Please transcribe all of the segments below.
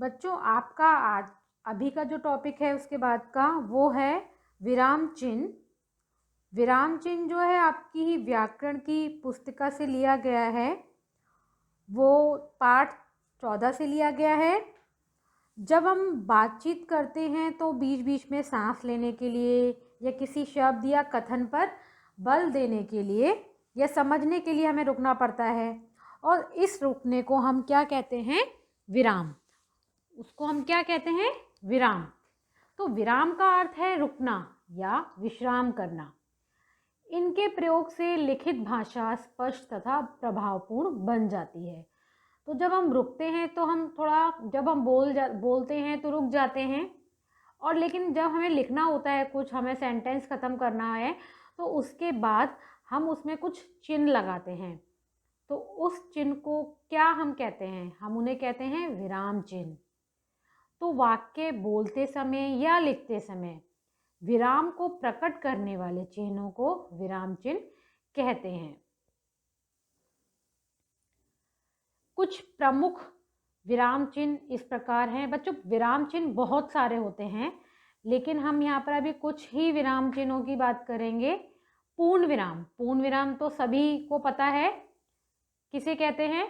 बच्चों आपका आज अभी का जो टॉपिक है उसके बाद का वो है विराम चिन्ह। विराम चिन्ह जो है आपकी ही व्याकरण की पुस्तिका से लिया गया है। वो पाठ 14 से लिया गया है। जब हम बातचीत करते हैं तो बीच बीच में सांस लेने के लिए या किसी शब्द या कथन पर बल देने के लिए या समझने के लिए हमें रुकना पड़ता है, और इस रुकने को हम क्या कहते हैं? विराम। उसको हम क्या कहते हैं? विराम। तो विराम का अर्थ है रुकना या विश्राम करना। इनके प्रयोग से लिखित भाषा स्पष्ट तथा प्रभावपूर्ण बन जाती है। तो जब हम रुकते हैं तो हम थोड़ा, जब हम बोलते हैं तो रुक जाते हैं, और लेकिन जब हमें लिखना होता है, कुछ हमें सेंटेंस ख़त्म करना है, तो उसके बाद हम उसमें कुछ चिन्ह लगाते हैं। तो उस चिन्ह को क्या हम कहते हैं? हम उन्हें कहते हैं विराम चिन्ह। तो वाक्य बोलते समय या लिखते समय विराम को प्रकट करने वाले चिन्हों को विराम चिन्ह कहते हैं। कुछ प्रमुख विराम चिन्ह इस प्रकार हैं। बच्चों, विराम चिन्ह बहुत सारे होते हैं, लेकिन हम यहाँ पर अभी कुछ ही विराम चिन्हों की बात करेंगे। पूर्ण विराम। पूर्ण विराम तो सभी को पता है, किसे कहते हैं?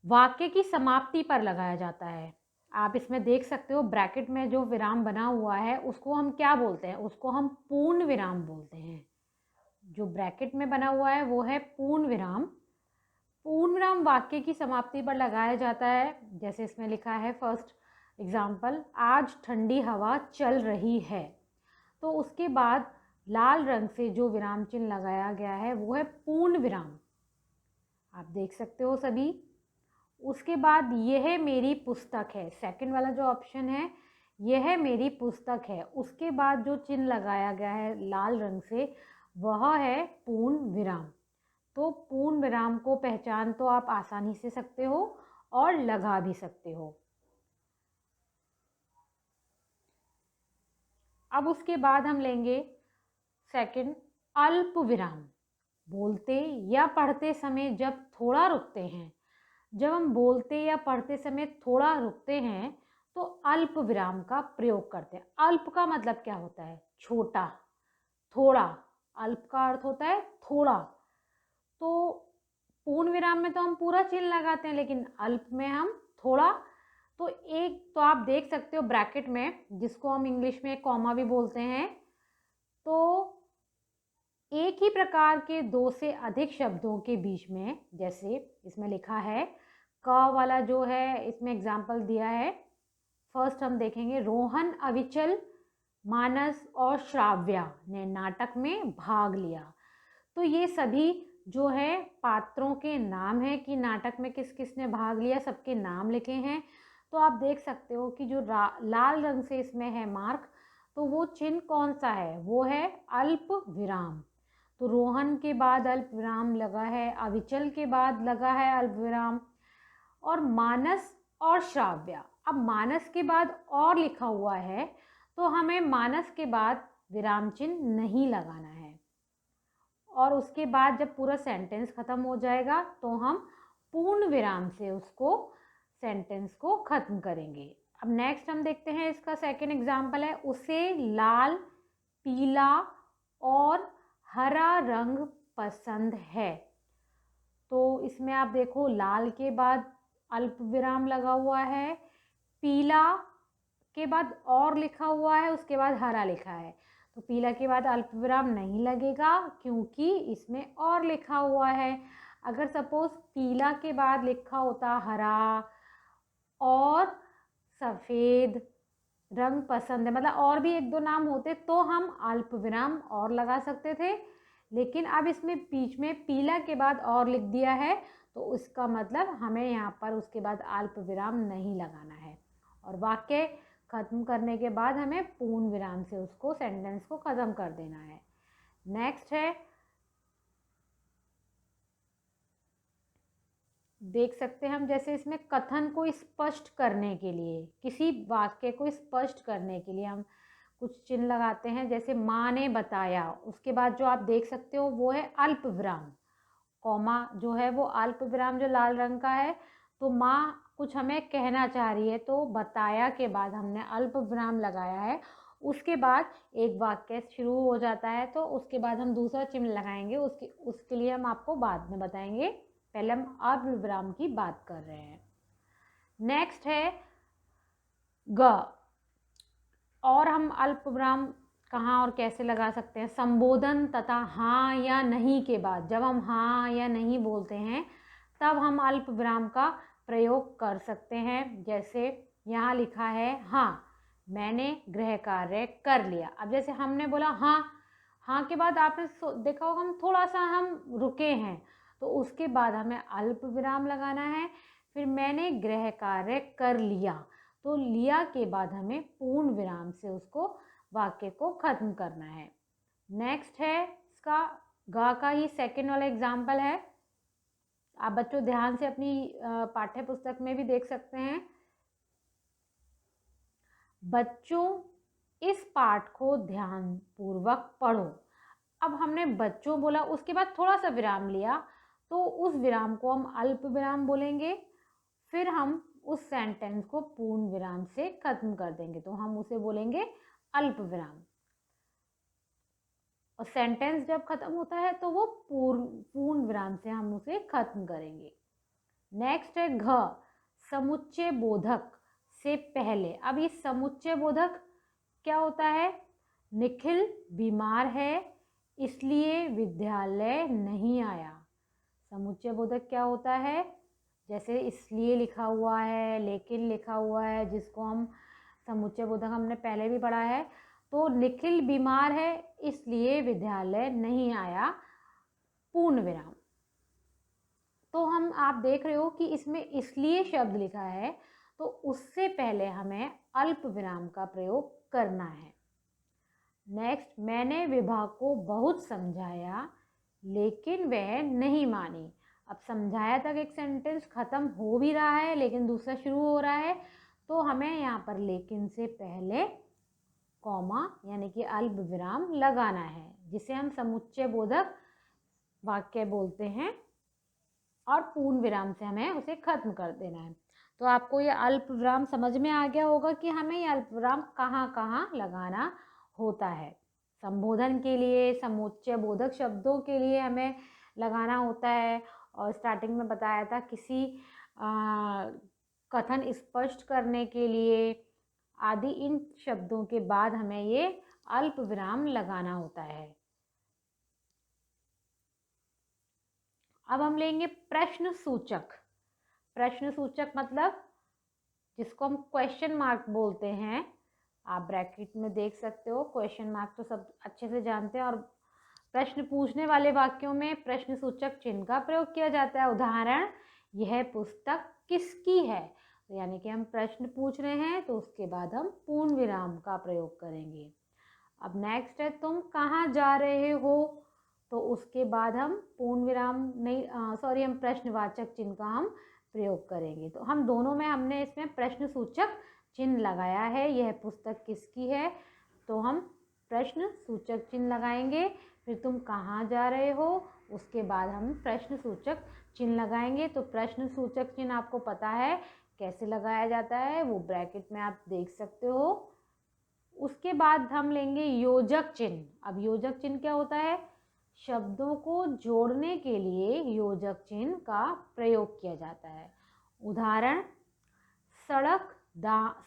वाक्य की समाप्ति पर लगाया जाता है। आप इसमें देख सकते हो ब्रैकेट में जो विराम बना हुआ है उसको हम क्या बोलते हैं? उसको हम पूर्ण विराम बोलते हैं। जो ब्रैकेट में बना हुआ है वो है पूर्ण विराम। पूर्ण विराम वाक्य की समाप्ति पर लगाया जाता है। जैसे इसमें लिखा है, फर्स्ट एग्जाम्पल, आज ठंडी हवा चल रही है। तो उसके बाद लाल रंग से जो विराम चिन्ह लगाया गया है वो है पूर्ण विराम। आप देख सकते हो सभी। उसके बाद यह मेरी पुस्तक है, सेकंड वाला जो ऑप्शन है, यह मेरी पुस्तक है, उसके बाद जो चिन्ह लगाया गया है लाल रंग से वह है पूर्ण विराम। तो पूर्ण विराम को पहचान तो आप आसानी से सकते हो और लगा भी सकते हो। अब उसके बाद हम लेंगे सेकंड, अल्प विराम। बोलते या पढ़ते समय जब थोड़ा रुकते हैं, जब हम बोलते या पढ़ते समय थोड़ा रुकते हैं तो अल्प विराम का प्रयोग करते हैं। अल्प का मतलब क्या होता है? छोटा, थोड़ा। अल्प का अर्थ होता है थोड़ा। तो पूर्ण विराम में तो हम पूरा चिन्ह लगाते हैं, लेकिन अल्प में हम थोड़ा। तो एक तो आप देख सकते हो ब्रैकेट में, जिसको हम इंग्लिश में कॉमा भी बोलते हैं। तो एक ही प्रकार के दो से अधिक शब्दों के बीच में, जैसे इसमें लिखा है, क वाला जो है इसमें एग्जाम्पल दिया है। फर्स्ट हम देखेंगे, रोहन, अविचल, मानस और श्राव्या ने नाटक में भाग लिया। तो ये सभी जो है पात्रों के नाम है कि नाटक में किस किस ने भाग लिया, सबके नाम लिखे हैं। तो आप देख सकते हो कि जो लाल रंग से इसमें है मार्क, तो वो चिन्ह कौन सा है? वो है अल्प विराम। तो रोहन के बाद अल्प विराम लगा है, अविचल के बाद लगा है अल्प विराम, और मानस और श्राव्या। अब मानस के बाद और लिखा हुआ है, तो हमें मानस के बाद विराम चिन्ह नहीं लगाना है। और उसके बाद जब पूरा सेंटेंस खत्म हो जाएगा तो हम पूर्ण विराम से उसको, सेंटेंस को खत्म करेंगे। अब नेक्स्ट हम देखते हैं, इसका सेकंड एग्जाम्पल है, उसे लाल, पीला और हरा रंग पसंद है। तो इसमें आप देखो, लाल के बाद अल्प विराम लगा हुआ है, पीला के बाद और लिखा हुआ है, उसके बाद हरा लिखा है। तो पीला के बाद अल्प विराम नहीं लगेगा क्योंकि इसमें और लिखा हुआ है। अगर सपोज पीला के बाद लिखा होता हरा और सफ़ेद रंग पसंद है, मतलब और भी एक दो नाम होते, तो हम अल्प विराम और लगा सकते थे। लेकिन अब इसमें बीच में पीला के बाद और लिख दिया है, तो उसका मतलब हमें यहाँ पर उसके बाद अल्प विराम नहीं लगाना है। और वाक्य खत्म करने के बाद हमें पूर्ण विराम से उसको, सेंटेंस को खत्म कर देना है। नेक्स्ट है, देख सकते हैं हम, जैसे इसमें कथन को स्पष्ट करने के लिए, किसी वाक्य को स्पष्ट करने के लिए हम कुछ चिन्ह लगाते हैं। जैसे माँ ने बताया, उसके बाद जो आप देख सकते हो वो है अल्प विराम। कॉमा जो है वो अल्प विराम जो लाल रंग का है। तो माँ कुछ हमें कहना चाह रही है, तो बताया के बाद हमने अल्प विराम लगाया है, उसके बाद एक वाक्य शुरू हो जाता है, तो उसके बाद हम दूसरा चिन्ह लगाएंगे। उसके लिए हम आपको बाद में बताएंगे, पहले हम अल्प विराम की बात कर रहे हैं। नेक्स्ट है ग। और हम अल्प विराम कहाँ और कैसे लगा सकते हैं? संबोधन तथा हाँ या नहीं के बाद, जब हम हाँ या नहीं बोलते हैं तब हम अल्प विराम का प्रयोग कर सकते हैं। जैसे यहाँ लिखा है हाँ मैंने गृह कार्य कर लिया। अब जैसे हमने बोला हाँ, हाँ के बाद आपने देखा होगा हम थोड़ा सा हम रुके हैं, तो उसके बाद हमें अल्प विराम लगाना है। फिर मैंने गृह कार्य कर लिया, तो लिया के बाद हमें पूर्ण विराम से उसको वाक्य को खत्म करना है। नेक्स्ट है इसका गा का ही सेकंड वाला एग्जाम्पल है। आप बच्चों ध्यान से अपनी पाठ्य पुस्तक में भी देख सकते हैं। बच्चों इस पाठ को ध्यान पूर्वक पढ़ो। अब हमने बच्चों बोला, उसके बाद थोड़ा सा विराम लिया, तो उस विराम को हम अल्प विराम बोलेंगे। फिर हम उस सेंटेंस को पूर्ण विराम से खत्म कर देंगे, तो हम उसे बोलेंगे अल्प विराम। और सेंटेंस जब खत्म होता है तो वो पूर्ण विराम से हम उसे खत्म करेंगे। नेक्स्ट है घ, समुच्चय बोधक से पहले। अब ये समुच्चय बोधक क्या होता है? निखिल बीमार है इसलिए विद्यालय नहीं आया। समुच्चय बोधक क्या होता है? जैसे इसलिए लिखा हुआ है, लेकिन लिखा हुआ है, जिसको हम समुच्चय बोधक हमने पहले भी पढ़ा है। तो निखिल बीमार है इसलिए विद्यालय नहीं आया, पूर्ण विराम। तो हम आप देख रहे हो कि इसमें इसलिए शब्द लिखा है, तो उससे पहले हमें अल्प विराम का प्रयोग करना है। नेक्स्ट, मैंने विभा को बहुत समझाया लेकिन वह नहीं मानी। अब समझाया तक एक सेंटेंस खत्म हो भी रहा है लेकिन दूसरा शुरू हो रहा है, तो हमें यहाँ पर लेकिन से पहले कॉमा यानी कि अल्प विराम लगाना है, जिसे हम समुच्चय बोधक वाक्य बोलते हैं, और पूर्ण विराम से हमें उसे खत्म कर देना है। तो आपको ये अल्प विराम समझ में आ गया होगा कि हमें ये अल्प विराम कहाँ कहाँ लगाना होता है। संबोधन के लिए, समुच्चय बोधक शब्दों के लिए हमें लगाना होता है, और स्टार्टिंग में बताया था किसी कथन स्पष्ट करने के लिए आदि, इन शब्दों के बाद हमें ये अल्प विराम लगाना होता है। अब हम लेंगे प्रश्न सूचक। प्रश्न सूचक मतलब जिसको हम क्वेश्चन मार्क बोलते हैं। आप ब्रैकेट में देख सकते हो, क्वेश्चन मार्क तो सब अच्छे से जानते हैं। और प्रश्न पूछने वाले वाक्यों में प्रश्न सूचक चिन्ह का प्रयोग किया जाता है। उदाहरण, यह पुस्तक किसकी है? तो यानी कि हम प्रश्न पूछ रहे हैं तो उसके बाद हम पूर्ण विराम का प्रयोग करेंगे। अब नेक्स्ट है, तुम कहाँ जा रहे हो? तो उसके बाद हम पूर्ण विराम नहीं, हम प्रश्नवाचक चिन्ह का हम प्रयोग करेंगे। तो हम दोनों में हमने इसमें प्रश्न सूचक चिन्ह लगाया है। यह पुस्तक किसकी है? तो हम प्रश्न सूचक चिन्ह लगाएंगे। फिर तुम कहाँ जा रहे हो? उसके बाद हम प्रश्न सूचक चिन्ह लगाएंगे। तो प्रश्न सूचक चिन्ह आपको पता है कैसे लगाया जाता है, वो ब्रैकेट में आप देख सकते हो। उसके बाद हम लेंगे योजक चिन्ह। अब योजक चिन्ह क्या होता है? शब्दों को जोड़ने के लिए योजक चिन्ह का प्रयोग किया जाता है। उदाहरण, सड़क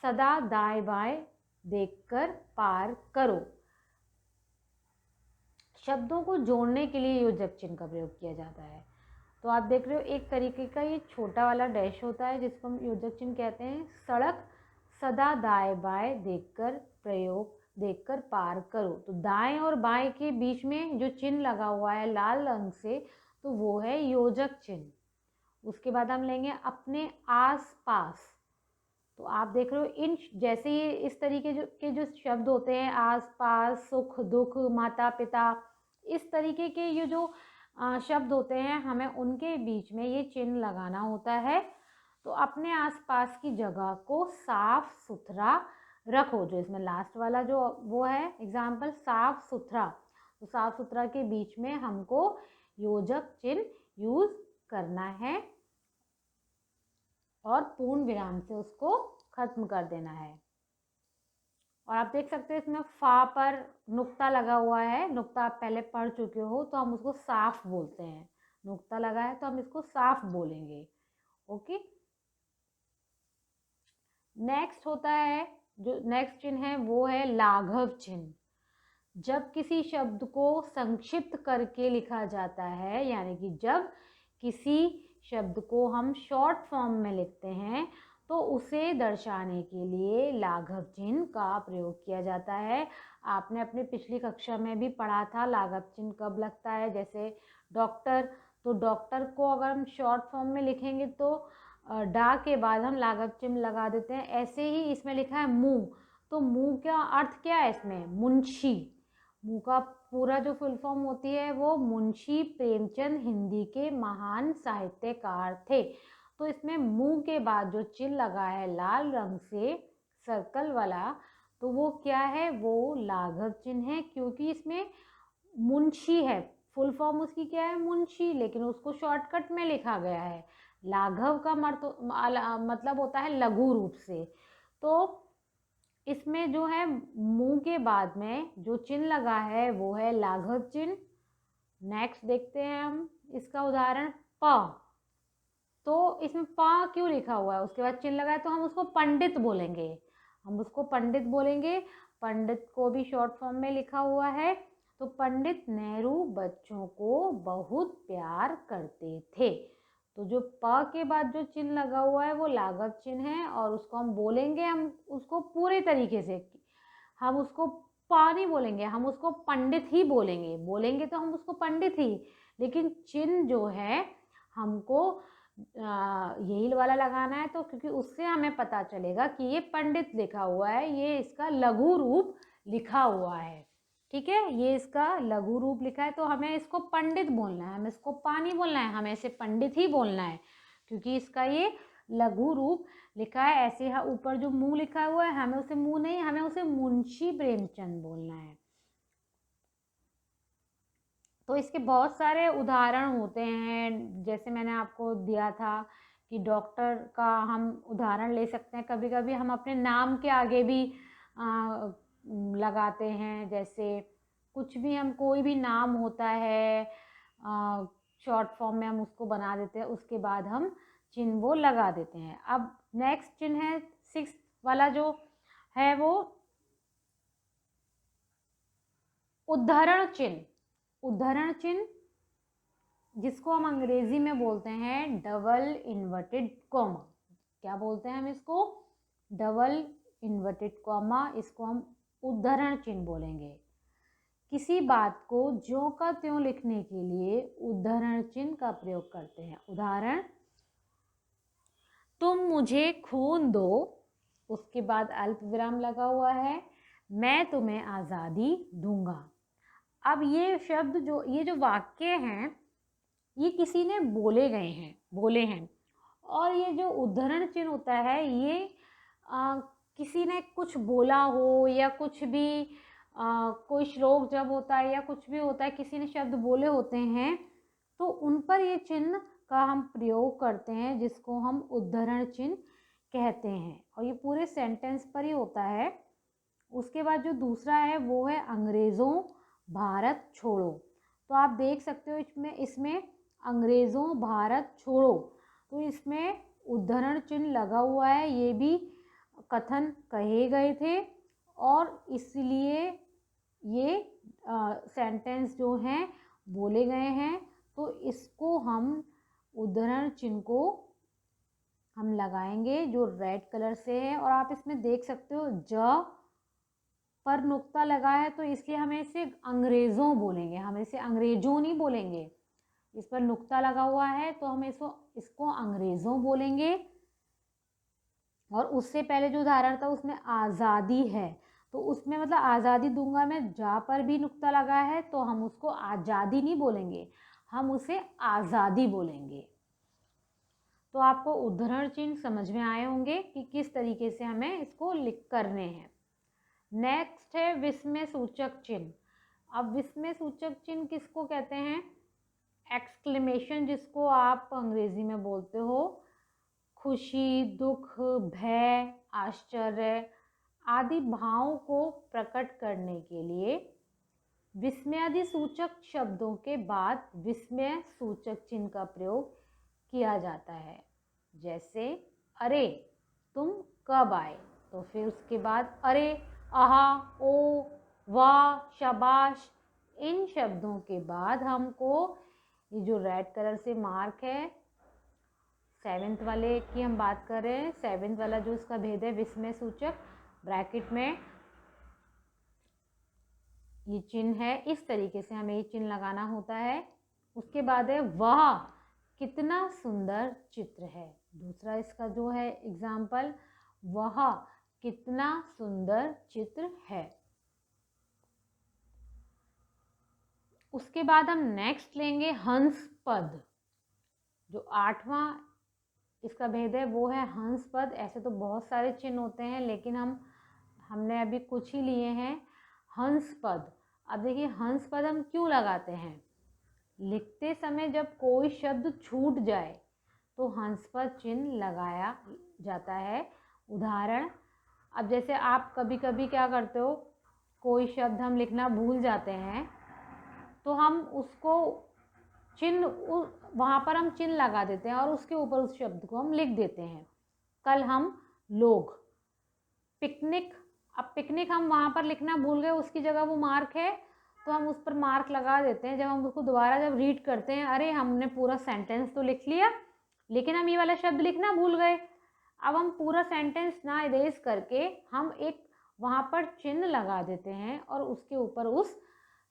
सदा दाएं बाएं देखकर पार करो। शब्दों को जोड़ने के लिए योजक चिन्ह का प्रयोग किया जाता है। तो आप देख रहे हो एक तरीके का ये छोटा वाला डैश होता है जिसको हम योजक चिन्ह कहते हैं। सड़क सदा दाएं बाएं देखकर पार करो। तो दाएं और बाएं के बीच में जो चिन्ह लगा हुआ है लाल रंग से, तो वो है योजक चिन्ह। उसके बाद हम लेंगे अपने आस पास। तो आप देख रहे हो इन जैसे ये इस तरीके के जो शब्द होते हैं, आस पास, सुख दुख, माता पिता, इस तरीके के ये जो शब्द होते हैं, हमें उनके बीच में ये चिन्ह लगाना होता है। तो अपने आसपास की जगह को साफ सुथरा रखो। जो इसमें लास्ट वाला जो वो है एग्जाम्पल, साफ सुथरा, तो साफ सुथरा के बीच में हमको योजक चिन्ह यूज करना है। और पूर्ण विराम से उसको खत्म कर देना है। और आप देख सकते हैं इसमें फा पर नुक्ता लगा हुआ है, नुक्ता आप पहले पढ़ चुके हो, तो हम उसको साफ बोलते हैं। नुक्ता लगा है तो हम इसको साफ बोलेंगे। ओके, नेक्स्ट होता है, जो नेक्स्ट चिन्ह है वो है लाघव चिन्ह। जब किसी शब्द को संक्षिप्त करके लिखा जाता है, यानी कि जब किसी शब्द को हम शॉर्ट फॉर्म में लिखते हैं तो उसे दर्शाने के लिए लाघव चिन्ह का प्रयोग किया जाता है। आपने अपनी पिछली कक्षा में भी पढ़ा था लाघव चिन्ह कब लगता है। जैसे डॉक्टर, तो डॉक्टर को अगर हम शॉर्ट फॉर्म में लिखेंगे तो डा के बाद हम लाघव चिन्ह लगा देते हैं। ऐसे ही इसमें लिखा है मुंह, तो मुंह का अर्थ क्या है इसमें? मुंशी। मुंह का पूरा जो फुल फॉर्म होती है वो मुंशी प्रेमचंद हिंदी के महान साहित्यकार थे। तो इसमें मुंह के बाद जो चिन्ह लगा है लाल रंग से सर्कल वाला, तो वो क्या है? वो लाघव चिन्ह है, क्योंकि इसमें मुंशी है। फुल फॉर्म उसकी क्या है? मुंशी, लेकिन उसको शॉर्टकट में लिखा गया है। लाघव का मतलब होता है लघु रूप से। तो इसमें जो है मुंह के बाद में जो चिन्ह लगा है वो है लाघव चिन्ह। नेक्स्ट देखते हैं हम इसका उदाहरण प। तो इसमें प क्यों लिखा हुआ है? उसके बाद चिन्ह लगा है तो हम उसको पंडित बोलेंगे। हम उसको पंडित बोलेंगे। पंडित को भी शॉर्ट फॉर्म में लिखा हुआ है। तो पंडित नेहरू बच्चों को बहुत प्यार करते थे। तो जो प के बाद जो चिन्ह लगा हुआ है वो लाघव चिन्ह है, और उसको हम बोलेंगे, हम उसको पूरे तरीके से, हम उसको पा नहीं बोलेंगे, हम उसको पंडित ही बोलेंगे। बोलेंगे तो हम उसको पंडित ही, लेकिन चिन्ह जो है हमको यही वाला लगाना है, तो क्योंकि उससे हमें पता चलेगा कि ये पंडित लिखा हुआ है, ये इसका लघु रूप लिखा हुआ है। ठीक है, ये इसका लघु रूप लिखा है, तो हमें इसको पंडित बोलना है, हमें इसको पा नहीं बोलना है, हमें इसे पंडित ही बोलना है, क्योंकि इसका ये लघु रूप लिखा है। ऐसे है ऊपर जो मुंह लिखा हुआ है, हमें उसे मुंह नहीं, हमें उसे मुंशी प्रेमचंद बोलना है। तो इसके बहुत सारे उदाहरण होते हैं, जैसे मैंने आपको दिया था कि डॉक्टर का हम उदाहरण ले सकते हैं। कभी कभी हम अपने नाम के आगे भी लगाते हैं। जैसे कुछ भी, हम कोई भी नाम होता है शॉर्ट फॉर्म में हम उसको बना देते हैं, उसके बाद हम चिन्ह वो लगा देते हैं। अब नेक्स्ट चिन्ह है 6 वाला जो है वो उद्धरण चिन्ह। उद्धरण चिन्ह जिसको हम अंग्रेजी में बोलते हैं डबल इन्वर्टेड कॉमा। क्या बोलते हैं हम इसको? Double inverted comma. इसको हम उद्धरण चिन्ह बोलेंगे। किसी बात को ज्यों का त्यों लिखने के लिए उद्धरण चिन्ह का प्रयोग करते हैं। उदाहरण, तुम मुझे खून दो, उसके बाद अल्प विराम लगा हुआ है, मैं तुम्हें आज़ादी दूंगा। अब ये शब्द जो, ये जो वाक्य हैं, ये किसी ने बोले हैं। और ये जो उद्धरण चिन्ह होता है, ये किसी ने कुछ बोला हो, या कुछ भी कोई श्लोक जब होता है या कुछ भी होता है, किसी ने शब्द बोले होते हैं, तो उन पर ये चिन्ह का हम प्रयोग करते हैं, जिसको हम उद्धरण चिन्ह कहते हैं। और ये पूरे सेंटेंस पर ही होता है। उसके बाद जो दूसरा है वो है अंग्रेज़ों भारत छोड़ो। तो आप देख सकते हो इसमें अंग्रेज़ों भारत छोड़ो, तो इसमें उद्धरण चिन्ह लगा हुआ है। ये भी कथन कहे गए थे, और इसलिए ये सेंटेंस जो हैं बोले गए हैं। तो इसको हम उद्धरण चिन्ह को हम लगाएंगे जो रेड कलर से है। और आप इसमें देख सकते हो ज पर नुक्ता लगा है, तो इसलिए हमें इसे अंग्रेज़ों बोलेंगे, हम इसे अंग्रेजों नहीं बोलेंगे। इस पर नुक्ता लगा हुआ है तो हम इसको अंग्रेज़ों बोलेंगे। और उससे पहले जो उदाहरण था उसमें आज़ादी है, तो उसमें मतलब आज़ादी दूंगा मैं, जा पर भी नुक्ता लगा है, तो हम उसको आज़ादी नहीं बोलेंगे, हम उसे आज़ादी बोलेंगे। तो आपको उद्धरण चिन्ह समझ में आए होंगे कि किस तरीके से हमें इसको लिख करने हैं। नेक्स्ट है विस्मय सूचक चिन्ह। अब विस्मय सूचक चिन्ह किसको कहते हैं? एक्सक्लेमेशन, जिसको आप अंग्रेजी में बोलते हो। खुशी, दुख, भय, आश्चर्य आदि भावों को प्रकट करने के लिए विस्मयादि सूचक शब्दों के बाद विस्मय सूचक चिन्ह का प्रयोग किया जाता है। जैसे अरे तुम कब आए, तो फिर उसके बाद अरे, आहा, ओ, वाह, शाबाश, इन शब्दों के बाद हमको ये जो रेड कलर से मार्क है, 7th वाले की हम बात कर रहे हैं, 7th वाला जो इसका भेद है विस्मय सूचक, ब्रैकेट में ये चिन्ह है, इस तरीके से हमें ये चिन्ह लगाना होता है। उसके बाद है वाह कितना सुंदर चित्र है, दूसरा इसका जो है एग्जाम्पल, वह कितना सुंदर चित्र है। उसके बाद हम नेक्स्ट लेंगे हंस पद, जो 8वां इसका भेद है वो है हंस पद। ऐसे तो बहुत सारे चिन्ह होते हैं, लेकिन हमने अभी कुछ ही लिए हैं हंस पद। अब देखिए हंस पद हम क्यों लगाते हैं, लिखते समय जब कोई शब्द छूट जाए तो हंस पद चिन्ह लगाया जाता है। उदाहरण, अब जैसे आप कभी कभी क्या करते हो, कोई शब्द हम लिखना भूल जाते हैं तो हम उसको चिन्ह वहाँ पर हम चिन्ह लगा देते हैं और उसके ऊपर उस शब्द को हम लिख देते हैं। कल हम लोग, पिकनिक, अब पिकनिक हम वहाँ पर लिखना भूल गए, उसकी जगह वो मार्क है तो हम उस पर मार्क लगा देते हैं। जब हम उसको दोबारा जब रीड करते हैं, अरे हमने पूरा सेंटेंस तो लिख लिया लेकिन हम ये वाला शब्द लिखना भूल गए। अब हम पूरा सेंटेंस ना इरेज करके हम एक वहाँ पर चिन्ह लगा देते हैं और उसके ऊपर उस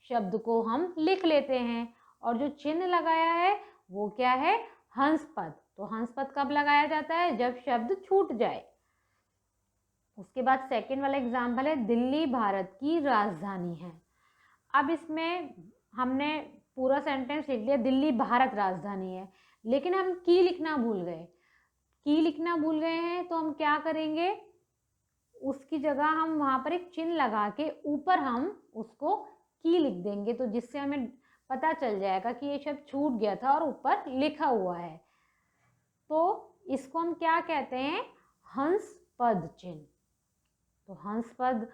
शब्द को हम लिख लेते हैं, और जो चिन्ह लगाया है वो क्या है, हंस पद। तो हंस पद कब लगाया जाता है, जब शब्द छूट जाए। उसके बाद सेकंड वाला एग्जाम्पल है दिल्ली भारत की राजधानी है। अब इसमें हमने पूरा सेंटेंस लिख लिया, दिल्ली भारत राजधानी है, लेकिन हम की लिखना भूल गए। की लिखना भूल गए हैं तो हम क्या करेंगे, उसकी जगह हम वहाँ पर एक चिन्ह लगा के ऊपर हम उसको की लिख देंगे, तो जिससे हमें पता चल जाएगा कि ये शब्द छूट गया था और ऊपर लिखा हुआ है। तो इसको हम क्या कहते हैं, हंस पद चिन्ह। तो हंस पद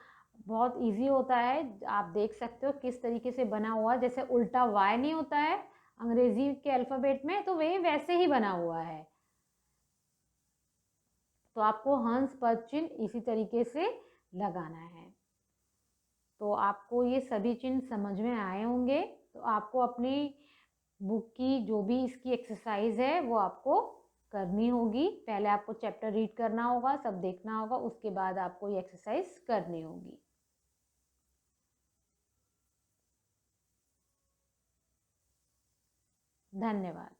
बहुत इजी होता है, आप देख सकते हो किस तरीके से बना हुआ, जैसे उल्टा वाई नहीं होता है अंग्रेजी के अल्फ़ाबेट में, तो वही वैसे ही बना हुआ है। तो आपको हंस पद चिन्ह इसी तरीके से लगाना है। तो आपको ये सभी चिन्ह समझ में आए होंगे। तो आपको अपनी बुक की जो भी इसकी एक्सरसाइज है वो आपको करनी होगी। पहले आपको चैप्टर रीड करना होगा, सब देखना होगा, उसके बाद आपको ये एक्सरसाइज करनी होगी। धन्यवाद।